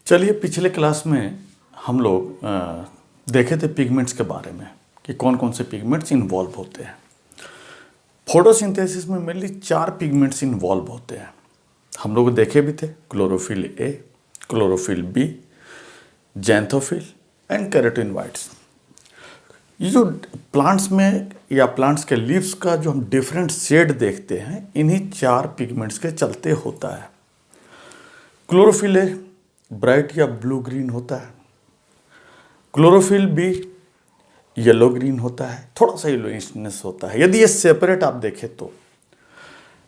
चलिए, पिछले क्लास में हम लोग देखे थे पिगमेंट्स के बारे में कि कौन कौन से पिगमेंट्स इन्वॉल्व होते हैं। फोटोसिंथेसिस में मेनली 4 पिगमेंट्स इन्वॉल्व होते हैं। हम लोग देखे भी थे, chlorophyll A, chlorophyll B, xanthophyll and carotenoids. ये जो प्लांट्स में या प्लांट्स के लीव्स का जो हम डिफरेंट शेड देखते हैं, इन्हीं 4 पिगमेंट्स के चलते होता है। क्लोरोफिल ए ब्राइट या ब्लू ग्रीन होता है, क्लोरोफिल बी येलो ग्रीन होता है, थोड़ा सा येलोइशनेस होता है। यदि ये सेपरेट आप देखें तो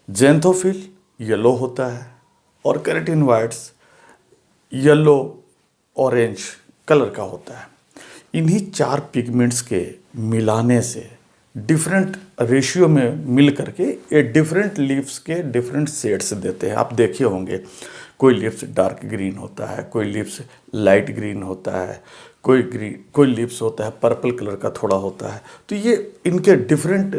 ज़ैंथोफिल येलो होता है और केराटिनॉइड्स येलो ऑरेंज कलर का होता है। इन्हीं 4 पिगमेंट्स के मिलाने से डिफरेंट रेशियो में मिल करके ये डिफरेंट लीव्स के डिफरेंट शेड्स देते हैं। आप देखे होंगे, कोई लीव्स डार्क ग्रीन होता है, कोई लीव्स लाइट ग्रीन होता है, कोई लीव्स होता है पर्पल कलर का थोड़ा होता है। तो ये इनके डिफरेंट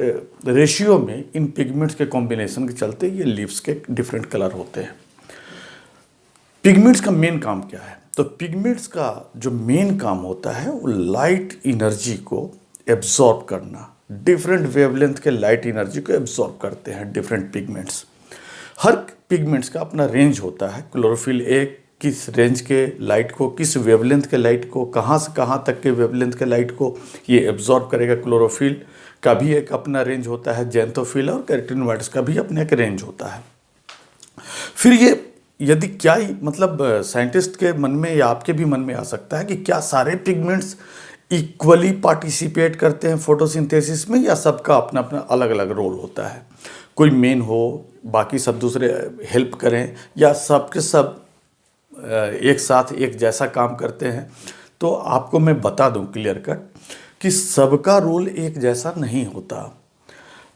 रेशियो में इन पिगमेंट्स के कॉम्बिनेशन के चलते ये लीव्स के डिफरेंट कलर होते हैं। पिगमेंट्स का मेन काम क्या है? तो पिगमेंट्स का जो मेन काम होता है वो लाइट एनर्जी को एब्जॉर्ब करना। डिफरेंट वेवलेंथ के लाइट एनर्जी को एब्जॉर्ब करते हैं डिफरेंट पिगमेंट्स। हर पिगमेंट्स का अपना रेंज होता है। क्लोरोफिल ए किस रेंज के लाइट को, किस वेवलेंथ के लाइट को, कहाँ से कहाँ तक के वेवलेंथ के लाइट को ये एब्जॉर्ब करेगा। क्लोरोफिल का भी एक अपना रेंज होता है, ज़ैंथोफिल और केराटिनॉइड्स का भी अपना एक रेंज होता है। फिर ये यदि क्या ही मतलब साइंटिस्ट के मन में या आपके भी मन में आ सकता है कि क्या सारे पिगमेंट्स इक्वली पार्टिसिपेट करते हैं फोटोसिंथेसिस में, या सबका अपना अपना अलग अलग रोल होता है? कोई मेन हो, बाकी सब दूसरे हेल्प करें, या सब के सब एक साथ एक जैसा काम करते हैं? तो आपको मैं बता दूं क्लियर कट कि सबका रोल एक जैसा नहीं होता।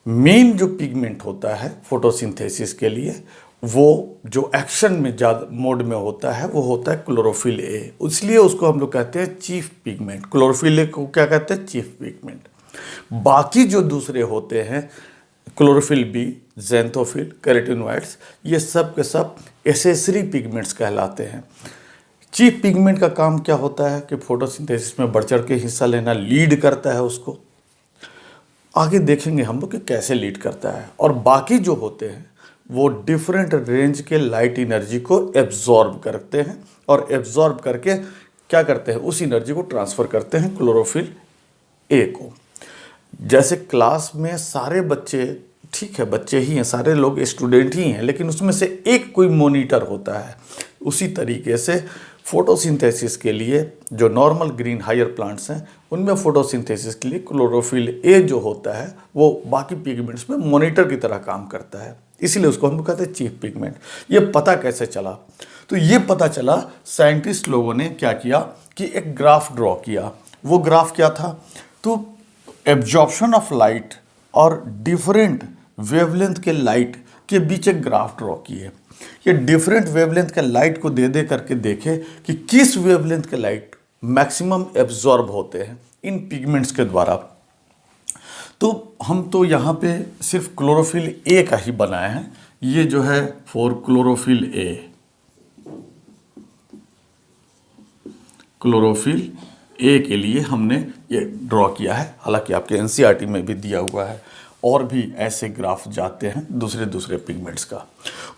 मेन जो पिगमेंट होता है फोटोसिंथेसिस के लिए, वो जो एक्शन में ज़्यादा मोड में होता है वो होता है क्लोरोफिल ए। इसलिए उसको हम लोग कहते हैं चीफ पिगमेंट। क्लोरोफिल ए को क्या कहते हैं? Chief pigment. बाकी जो दूसरे होते हैं क्लोरोफिल बी, ज़ैंथोफिल, केराटिनॉइड्स, ये सब के सब एसेसरी पिगमेंट्स कहलाते हैं। चीफ पिगमेंट का काम क्या होता है कि फोटोसिंथेसिस में बढ़ चढ़ के हिस्सा लेना, लीड करता है उसको। आगे देखेंगे हम लोग कि कैसे लीड करता है। और बाकी जो होते हैं वो डिफरेंट रेंज के लाइट एनर्जी को एब्जॉर्ब करते हैं, और एब्जॉर्ब करके क्या करते हैं, उस एनर्जी को ट्रांसफ़र करते हैं क्लोरोफिल ए को। जैसे क्लास में सारे बच्चे, ठीक है बच्चे ही हैं, सारे लोग स्टूडेंट ही हैं, लेकिन उसमें से एक कोई मॉनिटर होता है। उसी तरीके से फोटोसिंथेसिस के लिए जो नॉर्मल ग्रीन हायर प्लांट्स हैं, उनमें फोटोसिंथेसिस के लिए क्लोरोफिल ए जो होता है वो बाकी पिगमेंट्स में मॉनिटर की तरह काम करता है। इसीलिए उसको हम लोग कहते हैं चीफ पिगमेंट। ये पता कैसे चला? तो ये पता चला, साइंटिस्ट लोगों ने क्या किया कि एक ग्राफ ड्रॉ किया। वो ग्राफ क्या था? तो एब्जॉर्प्शन ऑफ लाइट और डिफरेंट वेवलेंथ के लाइट के बीच एक ग्राफ ड्रॉ किए। ये डिफरेंट वेवलेंथ के लाइट को दे दे करके देखे कि किस वेवलेंथ के लाइट मैक्सिमम एब्जॉर्ब होते हैं इन पिगमेंट्स के द्वारा। तो हम तो यहाँ पे सिर्फ क्लोरोफिल ए का ही बनाए हैं। ये जो है for chlorophyll A, chlorophyll A के लिए हमने ये ड्रॉ किया है। हालांकि आपके एनसीईआरटी में भी दिया हुआ है, और भी ऐसे ग्राफ जाते हैं दूसरे दूसरे पिगमेंट्स का।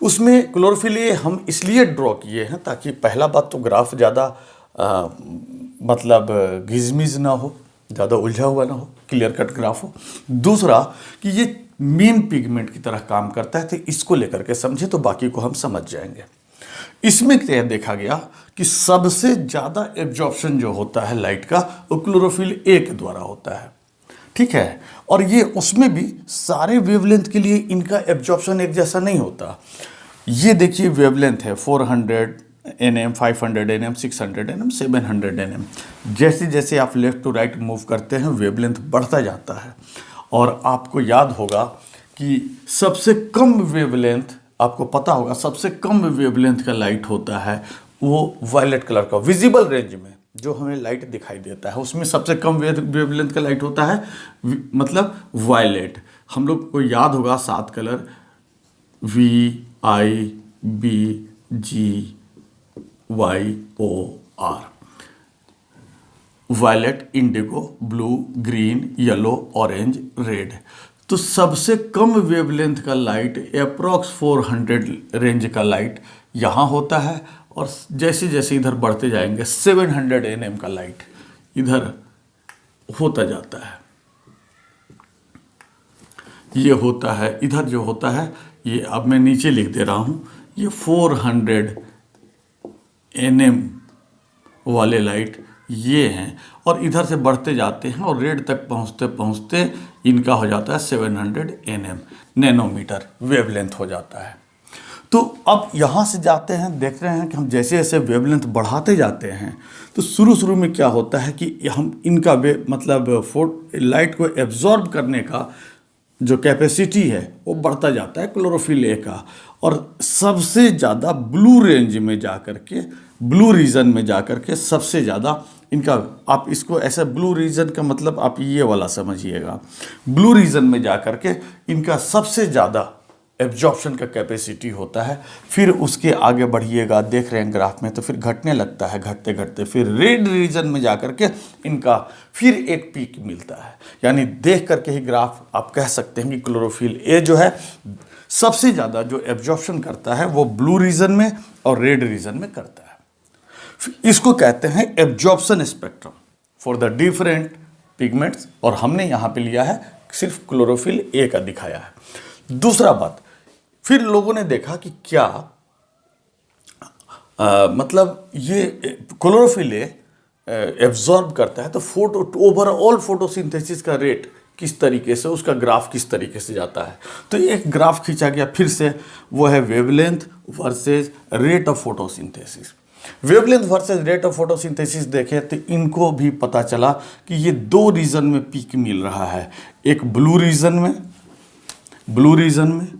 उसमें क्लोरोफिल ए हम इसलिए ड्रॉ किए हैं ताकि पहला बात तो ग्राफ ज़्यादा मतलब घिजमिज ना हो, ज़्यादा उलझा हुआ ना हो, क्लियर कट ग्राफ हो। दूसरा कि ये मेन पिगमेंट की तरह काम करता है, तो इसको लेकर के समझे तो बाकी को हम समझ जाएंगे। इसमें क्या देखा गया कि सबसे ज़्यादा एब्जॉर्प्शन जो होता है लाइट का, वो क्लोरोफिल ए के द्वारा होता है, ठीक है। और ये उसमें भी सारे वेवलेंथ के लिए इनका एब्जॉर्प्शन एक जैसा नहीं होता। ये देखिए वेवलेंथ है 400 nm, 500 nm, 600 nm, 700 nm। जैसे जैसे आप लेफ़्ट टू राइट मूव करते हैं वेवलेंथ बढ़ता जाता है। और आपको याद होगा कि सबसे कम वेवलेंथ, आपको पता होगा सबसे कम वेवलेंथ का लाइट होता है वो वायलेट कलर का, विजिबल रेंज में जो हमें लाइट दिखाई देता है उसमें सबसे कम वेवलेंथ का लाइट होता है, मतलब वायलेट। हम लोग को याद होगा 7 colour, VIB, G, YOR, violet, indigo, blue, green, yellow, orange, red. तो सबसे कम वेवलेंथ का लाइट अप्रॉक्स 400 रेंज का लाइट यहाँ होता है, और जैसे जैसे इधर बढ़ते जाएंगे 700 nm का लाइट इधर होता जाता है। ये होता है इधर जो होता है, ये अब मैं नीचे लिख दे रहा हूँ, ये 400 nm वाले लाइट ये हैं, और इधर से बढ़ते जाते हैं और रेड तक पहुँचते पहुँचते इनका हो जाता है 700 nm नैनोमीटर वेवलेंथ हो जाता है। तो अब यहाँ से जाते हैं, देख रहे हैं कि हम जैसे जैसे वेवलेंथ बढ़ाते जाते हैं तो शुरू में क्या होता है कि हम इनका मतलब लाइट को एब्जॉर्ब करने का जो कैपेसिटी है वो बढ़ता जाता है क्लोरोफिल ए का, और सबसे ज़्यादा ब्लू रेंज में जा कर के, ब्लू रीजन में जा कर के सबसे ज़्यादा इनका, आप इसको ऐसा ब्लू रीजन का मतलब आप ये वाला समझिएगा, ब्लू रीजन में जा कर के इनका सबसे ज़्यादा एब्जॉर्प्शन का कैपेसिटी होता है। फिर उसके आगे बढ़िएगा, देख रहे हैं ग्राफ में, तो फिर घटने लगता है, घटते घटते फिर रेड रीजन में जा कर के इनका फिर एक पीक मिलता है। यानी देख करके ही ग्राफ आप कह सकते हैं कि क्लोरोफिल ए जो है सबसे ज़्यादा जो एब्जॉर्प्शन करता है वो ब्लू रीजन में और रेड रीजन में करता है। इसको कहते हैं absorption spectrum for the different pigments, और हमने यहाँ पे लिया है सिर्फ क्लोरोफिल ए का दिखाया है। दूसरा बात, फिर लोगों ने देखा कि क्या मतलब ये क्लोरोफिल ए एब्जॉर्ब करता है, तो ओवरऑल फोटोसिंथेसिस का रेट किस तरीके से, उसका ग्राफ किस तरीके से जाता है। तो एक ग्राफ खींचा गया फिर से, वो है wavelength versus rate of photosynthesis. Wavelength versus rate of photosynthesis देखें तो इनको भी पता चला कि ये दो रीजन में पीक मिल रहा है, एक ब्लू रीजन में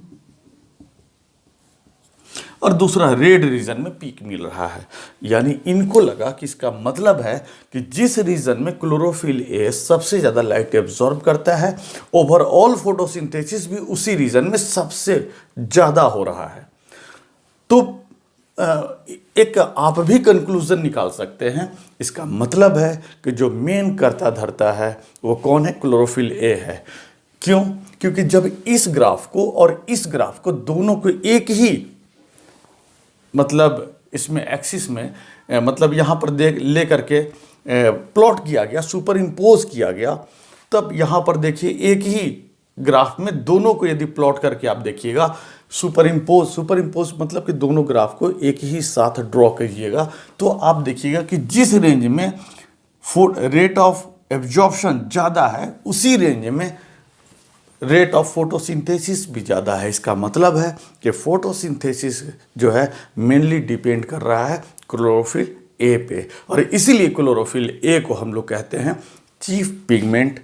और दूसरा रेड रीजन में पीक मिल रहा है। यानी इनको लगा कि इसका मतलब है कि जिस रीजन में क्लोरोफिल ए सबसे ज़्यादा लाइट एब्जॉर्ब करता है, ओवरऑल फोटोसिंथेसिस भी उसी रीजन में सबसे ज़्यादा हो रहा है। तो एक आप भी कंक्लूजन निकाल सकते हैं, इसका मतलब है कि जो मेन करता धरता है वो कौन है, क्लोरोफिल ए है। क्यों? क्योंकि जब इस ग्राफ को और इस ग्राफ को दोनों को एक ही मतलब इसमें एक्सिस में मतलब यहाँ पर ले करके प्लॉट किया गया, सुपर इम्पोज किया गया, तब यहाँ पर देखिए एक ही ग्राफ में दोनों को यदि प्लॉट करके आप देखिएगा, सुपर इम्पोज मतलब कि दोनों ग्राफ को एक ही साथ ड्रॉ करिएगा, तो आप देखिएगा कि जिस रेंज में रेट ऑफ एब्जॉर्प्शन ज़्यादा है उसी रेंज में रेट ऑफ फोटोसिंथेसिस भी ज़्यादा है। इसका मतलब है कि फोटोसिंथेसिस जो है मेनली डिपेंड कर रहा है क्लोरोफिल ए पे, और इसीलिए क्लोरोफिल ए को हम लोग कहते हैं चीफ पिगमेंट।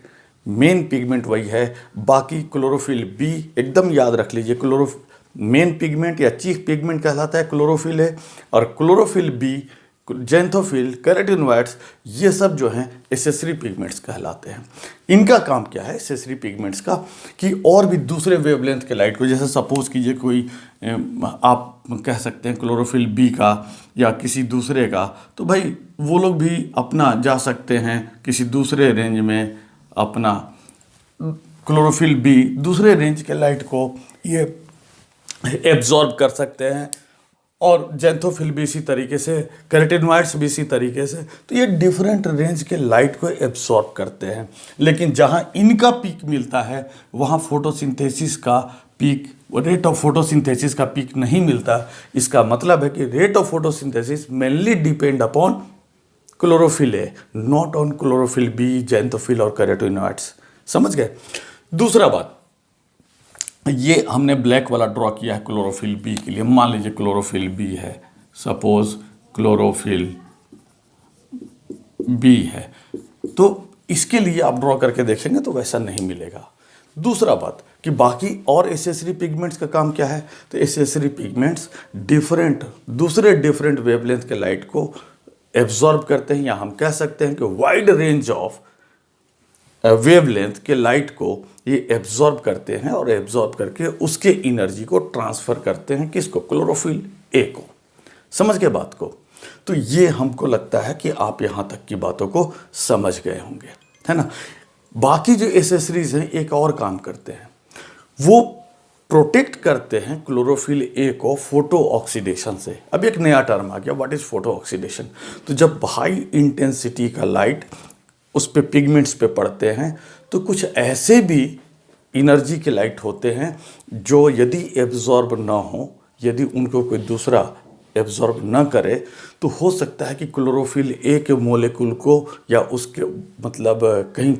मेन पिगमेंट वही है, बाकी क्लोरोफिल बी एकदम याद रख लीजिए, मेन पिगमेंट या चीफ पिगमेंट कहलाता है क्लोरोफिल ए, और क्लोरोफिल बी, जैंथोफिल, कैरोटीनॉइड्स, ये सब जो हैं एसेसरी पिगमेंट्स कहलाते हैं। इनका काम क्या है एसेसरी पिगमेंट्स का, कि और भी दूसरे वेवलेंथ के लाइट को, जैसे सपोज कीजिए कोई आप कह सकते हैं क्लोरोफिल बी का या किसी दूसरे का, तो भाई वो लोग भी अपना जा सकते हैं किसी दूसरे रेंज में, अपना क्लोरोफिल बी दूसरे रेंज के लाइट को ये एब्जॉर्ब कर सकते हैं, और जैंथोफिल भी इसी तरीके से, कैरोटीनॉइड्स भी इसी तरीके से। तो ये डिफरेंट रेंज के लाइट को एब्सॉर्ब करते हैं, लेकिन जहाँ इनका पीक मिलता है वहाँ फोटोसिंथेसिस का पीक, रेट ऑफ फोटोसिंथेसिस का पीक नहीं मिलता। इसका मतलब है कि rate of photosynthesis mainly depend upon chlorophyll A, not on chlorophyll B, xanthophyll और कैरोटीनॉइड्स। समझ गए? दूसरा बात, ये हमने ब्लैक वाला ड्रॉ किया है क्लोरोफिल बी के लिए। मान लीजिए क्लोरोफिल बी है, सपोज क्लोरोफिल बी है, तो इसके लिए आप ड्रॉ करके देखेंगे तो वैसा नहीं मिलेगा। दूसरा बात कि बाकी और एसेसरी पिगमेंट्स का काम क्या है, तो एसेसरी पिगमेंट्स दूसरे डिफरेंट वेवलेंथ के लाइट को एब्जॉर्ब करते हैं, या हम कह सकते हैं कि वाइड रेंज ऑफ वेवलेंथ के लाइट को ये एब्जॉर्ब करते हैं, और एब्जॉर्ब करके उसके एनर्जी को ट्रांसफ़र करते हैं किसको, क्लोरोफिल ए को। समझ गए बात को? तो ये हमको लगता है कि आप यहाँ तक की बातों को समझ गए होंगे, है ना। बाकी जो एसेसरीज हैं एक और काम करते हैं, वो प्रोटेक्ट करते हैं क्लोरोफिल ए को फोटो ऑक्सीडेशन से। अब एक नया टर्म आ गया, व्हाट इज फोटो ऑक्सीडेशन। तो जब हाई इंटेंसिटी का लाइट उस पे पिगमेंट्स पे पड़ते हैं तो कुछ ऐसे भी एनर्जी के लाइट होते हैं जो यदि एब्जॉर्ब ना हो, यदि उनको कोई दूसरा एब्जॉर्ब ना करे, तो हो सकता है कि क्लोरोफिल ए के मोलेकुल को या उसके मतलब कहीं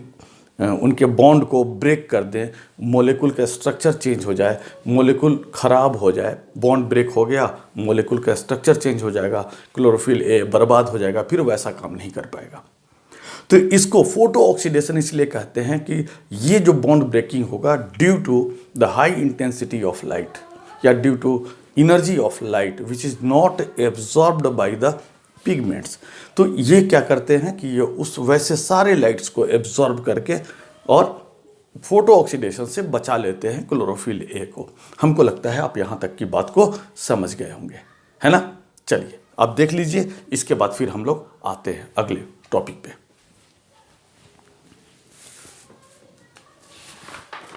उनके बॉन्ड को ब्रेक कर दें, मोलेकुल का स्ट्रक्चर चेंज हो जाए, मोलेकुल ख़राब हो जाए, बॉन्ड ब्रेक हो गया, मोलेकुल का स्ट्रक्चर चेंज हो जाएगा, क्लोरोफिल ए बर्बाद हो जाएगा, फिर वैसा काम नहीं कर पाएगा। तो इसको फोटो ऑक्सीडेशन इसलिए कहते हैं कि ये जो बॉन्ड ब्रेकिंग होगा due to the high intensity of light या due to energy of light which is not absorbed by the pigments. तो ये क्या करते हैं कि ये उस वैसे सारे लाइट्स को एब्जॉर्ब करके और फोटो ऑक्सीडेशन से बचा लेते हैं क्लोरोफिल ए को। हमको लगता है आप यहाँ तक की बात को समझ गए होंगे, है ना। चलिए आप देख लीजिए, इसके बाद फिर हम लोग आते हैं अगले टॉपिक पे।